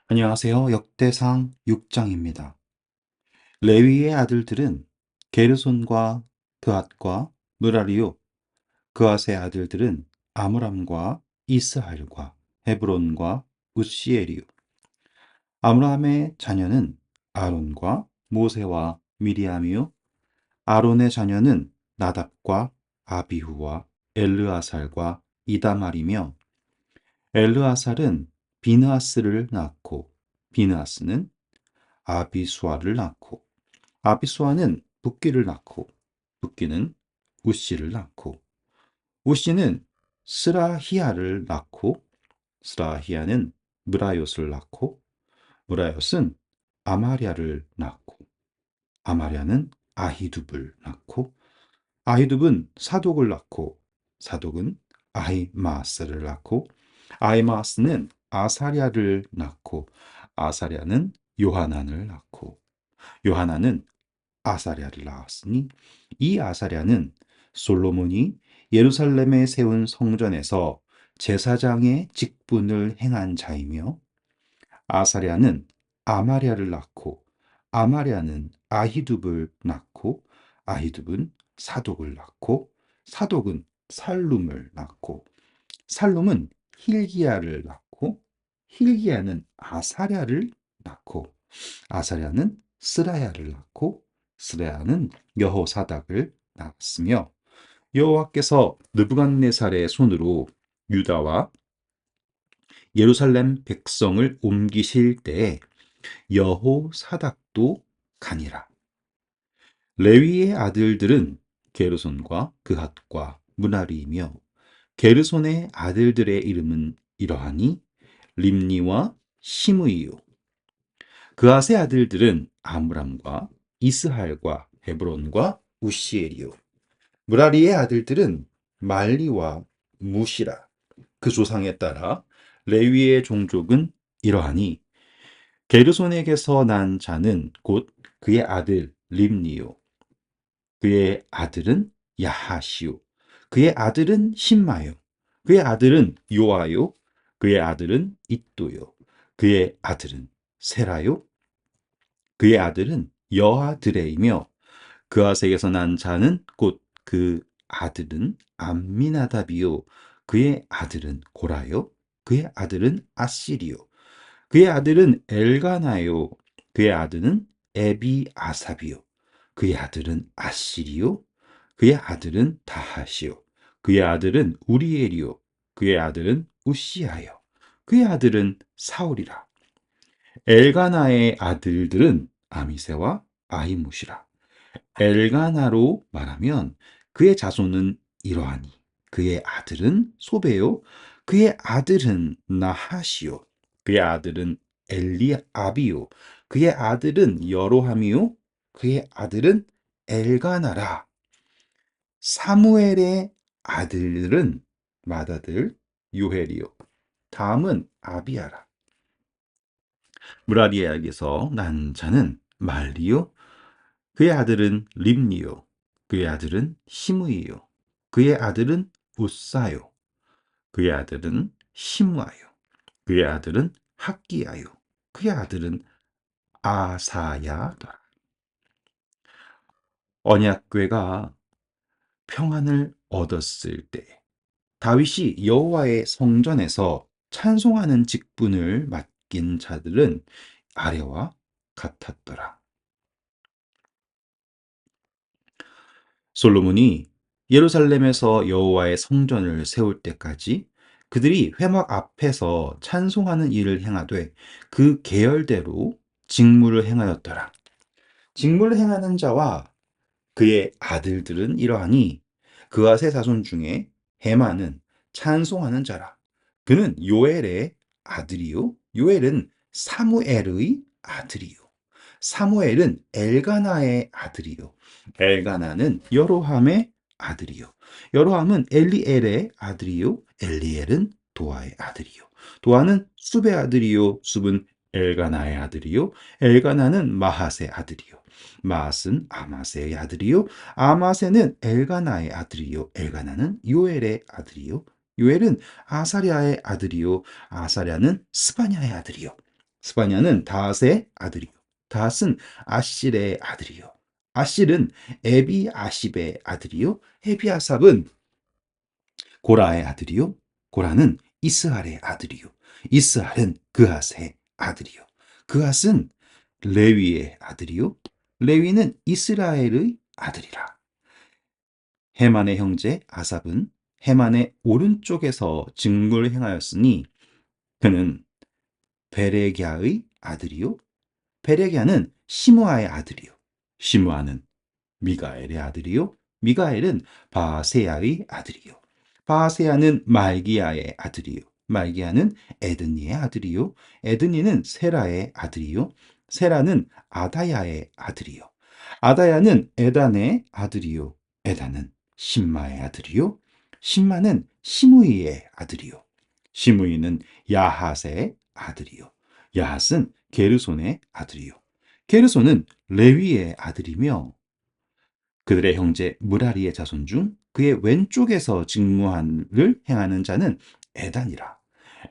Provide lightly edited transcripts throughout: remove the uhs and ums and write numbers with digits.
안녕하세요. 역대상 6장입니다. 레위의 아들들은 게르손과 그앗과 므라리요, 그앗의 아들들은 아므람과 이스할과 헤브론과 우시엘이요. 아므람의 자녀는 아론과 모세와 미리암이요. 아론의 자녀는 나답과 아비후와 엘르아살과 이다말이며 엘르아살은 비느하스를 낳고 비느하스는 아비수아를 낳고 아비수아는 붓기를 낳고 붓기는 우시를 낳고 우시는 스라히아를 낳고 스라히아는 무라요스를 낳고 무라요스는 아마랴를 낳고 아마랴는 아히둡을 낳고 아히둡은 사독을 낳고 사독은 아히마아스를 낳고 아히마아스는 아사랴를 낳고 아사랴는 요하난을 낳고 요하난은 아사랴를 낳았으니 이 아사랴는 솔로몬이 예루살렘에 세운 성전에서 제사장의 직분을 행한 자이며 아사랴는 아마랴를 낳고 아마랴는 아히둡을 낳고 아히둡은 사독을 낳고 사독은 살룸을 낳고 살룸은 힐기야를 낳고 힐기야는 아사랴를 낳고 아사랴는 스라야를 낳고 스라야는 여호사닥을 낳았으며 여호와께서 느부갓네살의 손으로 유다와 예루살렘 백성을 옮기실 때에 여호사닥도 가니라. 레위의 아들들은 게르손과 그핫과 무나리이며 게르손의 아들들의 이름은 이러하니 림니와 시므이요. 그앗의 아들들은 아므람과 이스할과 헤브론과 우시엘이요. 무라리의 아들들은 말리와 무시라. 그 조상에 따라 레위의 종족은 이러하니 게르손에게서 난 자는 곧 그의 아들 림니요. 그의 아들은 야하시요. 그의 아들은 신마요. 그의 아들은 요아요. 그의 아들은 잇도요. 그의 아들은 세라요. 그의 아들은 여하드레이며 그아색에서 난 자는 곧 그 아들은 암미나답이요. 그의 아들은 고라요. 그의 아들은 아시리요. 그의 아들은 엘가나요. 그의 아들은 에비아삽이요. 그의 아들은 아시리요. 그의 아들은 다하시요. 그의 아들은 우리엘이요. 그의 아들은 우시아요. 그의 아들은 사울이라. 엘가나의 아들들은 아미세와 아히무시라. 엘가나로 말하면 그의 자손은 이러하니 그의 아들은 소베요. 그의 아들은 나하시요. 그의 아들은 엘리아비요. 그의 아들은 여로함이요. 그의 아들은 엘가나라. 사무엘의 아들들은 맏아들 요헬이요. 다음은 아비아라. 무라리에게서 난 자는 말리요. 그의 아들은 림니요. 그의 아들은 시므이요. 그의 아들은 우사요. 그의 아들은 시므아요. 그의 아들은 학기야요. 그의 아들은 아사야더라. 언약궤가 평안을 얻었을 때 다윗이 여호와의 성전에서 찬송하는 직분을 맡긴 자들은 아래와 같았더라. 솔로몬이 예루살렘에서 여호와의 성전을 세울 때까지 그들이 회막 앞에서 찬송하는 일을 행하되 그 계열대로 직무를 행하였더라. 직무를 행하는 자와 그의 아들들은 이러하니 그아세 자손 중에 헤만은 찬송하는 자라. 그는 요엘의 아들이요. 요엘은 사무엘의 아들이요. 사무엘은 엘가나의 아들이요. 엘가나는 여로함의 아들이요. 여로함은 엘리엘의 아들이요. 엘리엘은 도아의 아들이요. 도아는 숲의 아들이요. 숲은 엘가나의 아들이요. 엘가나는 마핫의 아들이요. 마핫은 아마세의 아들이요. 아마세는 엘가나의 아들이요. 엘가나는 요엘의 아들이요. 요엘은 아사랴의 아들이요. 아사랴는 스바냐의 아들이요. 스바냐는 다핫의 아들이요. 다핫은 아실의 아들이요. 아실은 에비아십의 아들이요. 에비아삽은 고라의 아들이요. 고라는 이스할의 아들이요. 이스할은 그핫의 아들이요. 그핫은 레위의 아들이요. 레위는 이스라엘의 아들이라. 헤만의 형제 아삽은 헤만의 오른쪽에서 직무를 행하였으니 그는 베레기야의 아들이요. 베레기야는 시므아의 아들이요. 시므아는 미가엘의 아들이요. 미가엘은 바세야의 아들이요. 바세야는 말기야의 아들이요. 말기야는 에드니의 아들이요. 에드니는 세라의 아들이요. 세라는 아다야의 아들이요. 아다야는 에단의 아들이요. 에단은 심마의 아들이요. 심마는 시므이의 아들이요. 시므이는 야핫의 아들이요. 야핫은 게르손의 아들이요. 게르손은 레위의 아들이며 그들의 형제 무라리의 자손 중 그의 왼쪽에서 직무를 행하는 자는 에단이라.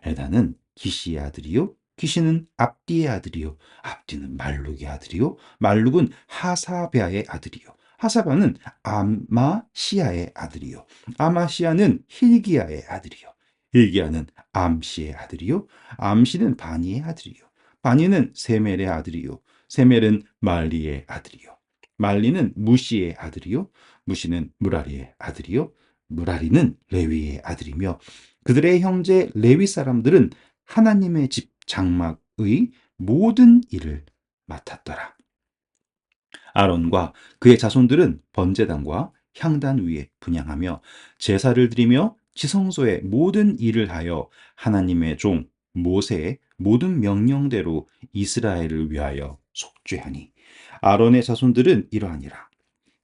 에단은 기시의 아들이요. 기시는 압디의 아들이요. 압디는 말룩의 아들이요. 말룩은 하사베아의 아들이요. 하사바는 아마시아의 아들이요. 아마시아는 힐기야의 아들이요. 힐기야는 암시의 아들이요. 암시는 바니의 아들이요. 바니는 세멜의 아들이요. 세멜은 말리의 아들이요. 말리는 무시의 아들이요. 무시는 무라리의 아들이요. 무라리는 레위의 아들이며 그들의 형제 레위 사람들은 하나님의 집 장막의 모든 일을 맡았더라. 아론과 그의 자손들은 번제단과 향단 위에 분향하며 제사를 드리며 지성소의 모든 일을 하여 하나님의 종 모세의 모든 명령대로 이스라엘을 위하여 속죄하니 아론의 자손들은 이러하니라.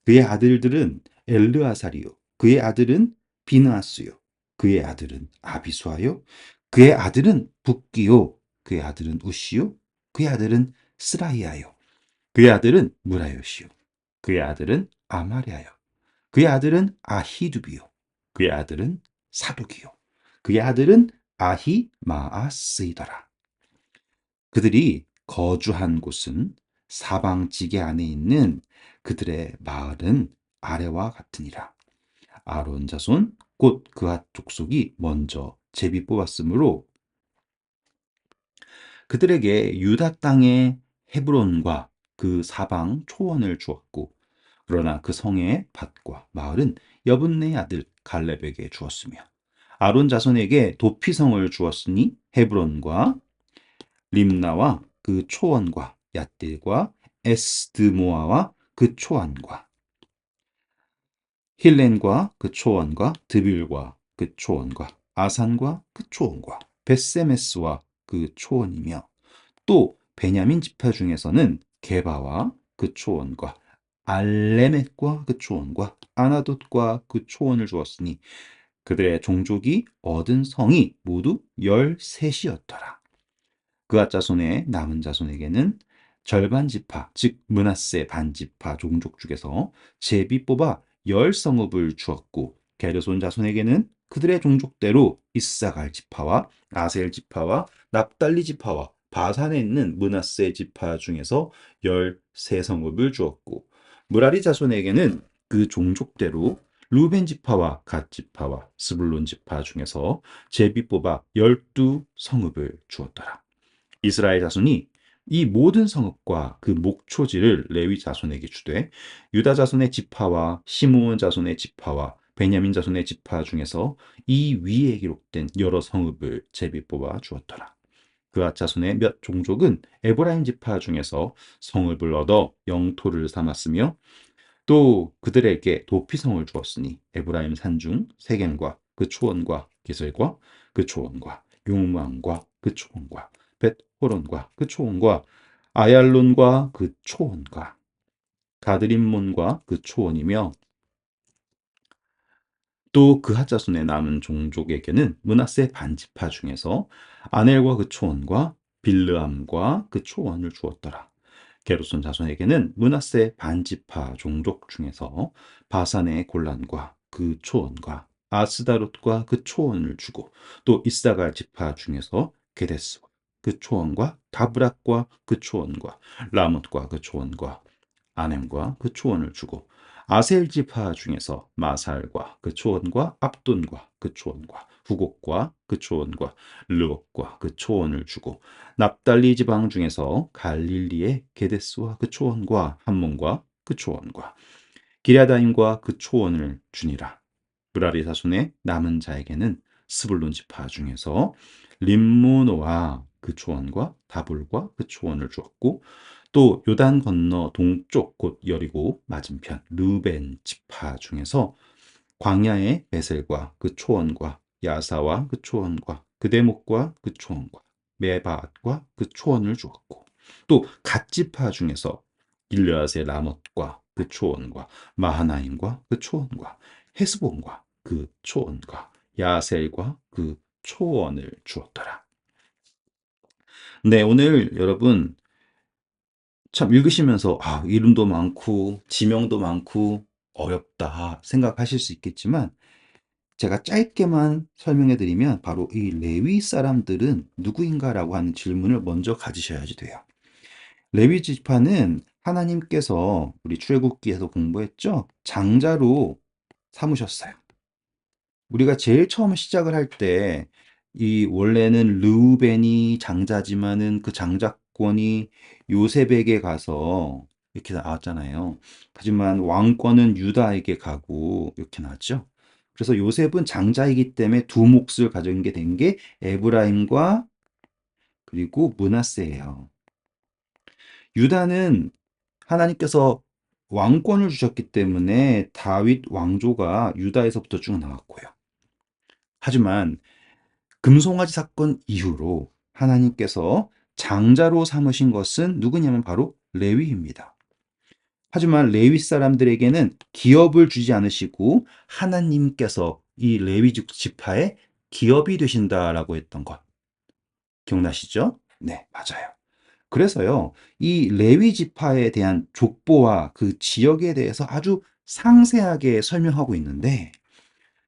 그의 아들들은 엘르아살이요 그의 아들은 비느하스요 그의 아들은 아비수아요 그의 아들은 붓기요 그의 아들은 우시요 그의 아들은 스라이아요 그의 아들은 무라요시요 그의 아들은 아마랴요 그의 아들은 아히두비요 그의 아들은 사독이요 그의 아들은 아히마아스이더라. 그들이 거주한 곳은 사방지게 안에 있는 그들의 마을은 아래와 같으니라. 아론 자손 곧 그앗 족속이 먼저 제비 뽑았으므로 그들에게 유다 땅의 헤브론과 그 사방 초원을 주었고 그러나 그 성의 밭과 마을은 여분네 아들 갈렙에게 주었으며 아론 자손에게 도피성을 주었으니 헤브론과 림나와 그 초원과 얏딜과 에스드모아와 그 초원과 힐렌과 그 초원과 드빌과 그 초원과 아산과 그 초원과 벳세메스와 그 초원이며 또 베냐민 지파 중에서는 게바와 그 초원과 알레멧과 그 초원과 아나돗과 그 초원을 주었으니 그들의 종족이 얻은 성이 모두 13이었더라. 그앗 자손의 남은 자손에게는 절반 지파, 즉 므낫세 반지파 종족 중에서 제비 뽑아 10성읍을 주었고 게르손 자손에게는 그들의 종족대로 이스사갈 지파와 아셀 지파와 납달리 지파와 바산에 있는 므낫세 지파 중에서 13성읍을 주었고 무라리 자손에게는 그 종족대로 루벤 지파와 갓 지파와 스불론 지파 중에서 제비 뽑아 12성읍을 주었더라. 이스라엘 자손이 이 모든 성읍과 그 목초지를 레위 자손에게 주되 유다 자손의 지파와 시므온 자손의 지파와 베냐민 자손의 지파 중에서 이 위에 기록된 여러 성읍을 제비 뽑아 주었더라. 그앗 자손의 몇 종족은 에브라임 지파 중에서 성읍을 얻어 영토를 삼았으며 또 그들에게 도피성을 주었으니 에브라임 산중 세겜과 그 초원과 게셀과 그 초원과 용왕과 그 초원과 벳호론과 그 초원과 아얄론과 그 초원과 가드림몬과 그 초원이며 또 그핫 자손의 남은 종족에게는 므낫세 반지파 중에서 아넬과 그 초원과 빌르암과 그 초원을 주었더라. 게르손 자손에게는 므낫세 반지파 종족 중에서 바산의 골란과 그 초원과 아스다롯과 그 초원을 주고 또 이사갈 지파 중에서 게데스와 그 초원과 다브락과 그 초원과 라못과 그 초원과 아넴과 그 초원을 주고 아셀 지파 중에서 마살과 그 초원과 압돈과 그 초원과 후곡과 그 초원과 르옥과 그 초원을 주고 납달리 지방 중에서 갈릴리의 게데스와 그 초원과 함몬과 그 초원과 기랴다임과 그 초원을 주니라. 브라리 사손의 남은 자에게는 스불론 지파 중에서 림모노와 그 초원과 다볼과 그 초원을 주었고 또 요단 건너 동쪽 곧 여리고 맞은편 르벤 지파 중에서 광야의 베셀과 그 초원과 야사와 그 초원과 그대목과 그 초원과 메바앗과 그 초원을 주었고 또 갓 지파 중에서 길르앗의 라못과 그 초원과 마하나임과 그 초원과 헤스본과 그 초원과 야셀과 그 초원을 주었더라. 네, 오늘 여러분 참 읽으시면서 이름도 많고 지명도 많고 어렵다 생각하실 수 있겠지만 제가 짧게만 설명해 드리면 바로 이 레위 사람들은 누구인가라고 하는 질문을 먼저 가지셔야지 돼요. 레위 지파는 하나님께서 우리 출애굽기에서 공부했죠? 장자로 삼으셨어요. 우리가 제일 처음 시작을 할 때 이 원래는 르우벤이 장자지만은 그 장자권이 요셉에게 가서 이렇게 나왔잖아요. 하지만 왕권은 유다에게 가고 이렇게 나왔죠. 그래서 요셉은 장자이기 때문에 두 몫을 가진 게 된 게 에브라임과 그리고 므낫세예요. 유다는 하나님께서 왕권을 주셨기 때문에 다윗 왕조가 유다에서부터 쭉 나왔고요. 하지만 금송아지 사건 이후로 하나님께서 장자로 삼으신 것은 누구냐면 바로 레위입니다. 하지만 레위 사람들에게는 기업을 주지 않으시고 하나님께서 이 레위 지파의 기업이 되신다라고 했던 것 기억나시죠? 네, 맞아요. 그래서요, 이 레위 지파에 대한 족보와 그 지역에 대해서 아주 상세하게 설명하고 있는데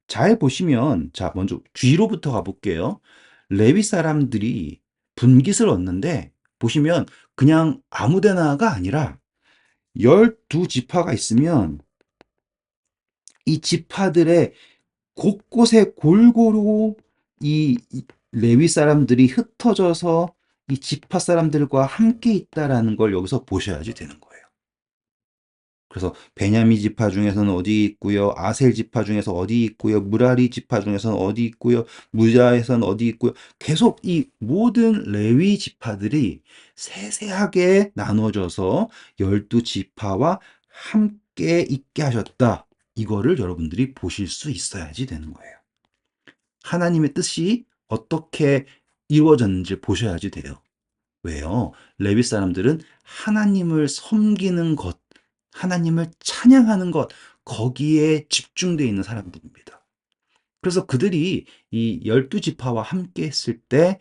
잘 보시면 자 먼저 뒤로부터 가볼게요. 레위 사람들이 분깃을 얻는데 보시면 그냥 아무 데나가 아니라 12지파가 있으면 이 지파들의 곳곳에 골고루 이 레위 사람들이 흩어져서 이 지파 사람들과 함께 있다라는 걸 여기서 보셔야지 되는 거예요. 그래서 베냐민 지파 중에서는 어디 있고요. 아셀 지파 중에서 어디 있고요. 무라리 지파 중에서는 어디 있고요. 무자에서는 어디 있고요. 계속 이 모든 레위 지파들이 세세하게 나눠져서 12지파와 함께 있게 하셨다. 이거를 여러분들이 보실 수 있어야지 되는 거예요. 하나님의 뜻이 어떻게 이루어졌는지 보셔야지 돼요. 왜요? 레위 사람들은 하나님을 섬기는 것, 하나님을 찬양하는 것, 거기에 집중되어 있는 사람들입니다. 그래서 그들이 이 12지파와 함께 했을 때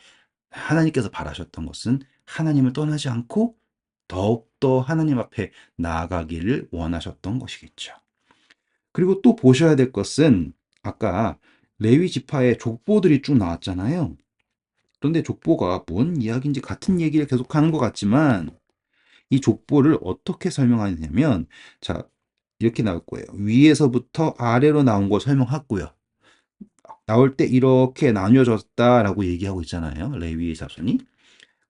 하나님께서 바라셨던 것은 하나님을 떠나지 않고 더욱더 하나님 앞에 나아가기를 원하셨던 것이겠죠. 그리고 또 보셔야 될 것은 아까 레위 지파의 족보들이 쭉 나왔잖아요. 그런데 족보가 뭔 이야기인지 같은 얘기를 계속하는 것 같지만 이 족보를 어떻게 설명하냐면 자 이렇게 나올 거예요. 위에서부터 아래로 나온 걸 설명하고요. 나올 때 이렇게 나뉘어졌다라고 얘기하고 있잖아요. 레위의 자손이.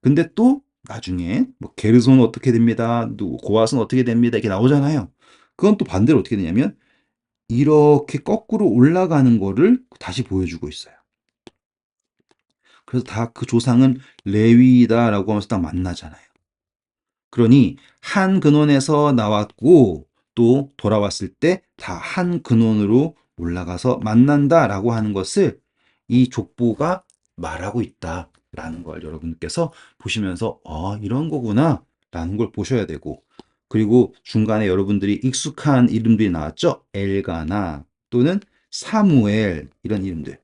근데 또 나중에 뭐 게르손은 어떻게 됩니다. 고앗은 어떻게 됩니다. 이렇게 나오잖아요. 그건 또 반대로 어떻게 되냐면 이렇게 거꾸로 올라가는 거를 다시 보여주고 있어요. 그래서 다 그 조상은 레위다라고 하면서 딱 만나잖아요. 그러니 한 근원에서 나왔고 또 돌아왔을 때 다 한 근원으로 올라가서 만난다라고 하는 것을 이 족보가 말하고 있다라는 걸 여러분께서 보시면서 이런 거구나 라는 걸 보셔야 되고 그리고 중간에 여러분들이 익숙한 이름들이 나왔죠? 엘가나 또는 사무엘 이런 이름들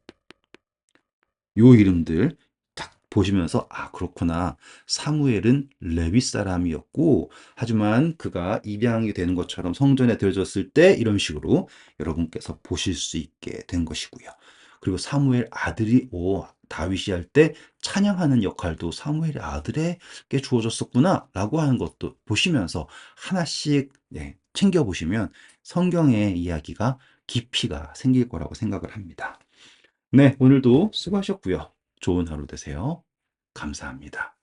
요 이름들 딱 보시면서 그렇구나. 사무엘은 레위 사람이었고 하지만 그가 입양이 되는 것처럼 성전에 들어졌을 때 이런 식으로 여러분께서 보실 수 있게 된 것이고요. 그리고 사무엘 아들이 다윗이 할 때 찬양하는 역할도 사무엘의 아들에게 주어졌었구나라고 하는 것도 보시면서 하나씩 챙겨보시면 성경의 이야기가 깊이가 생길 거라고 생각을 합니다. 네, 오늘도 수고하셨고요. 좋은 하루 되세요. 감사합니다.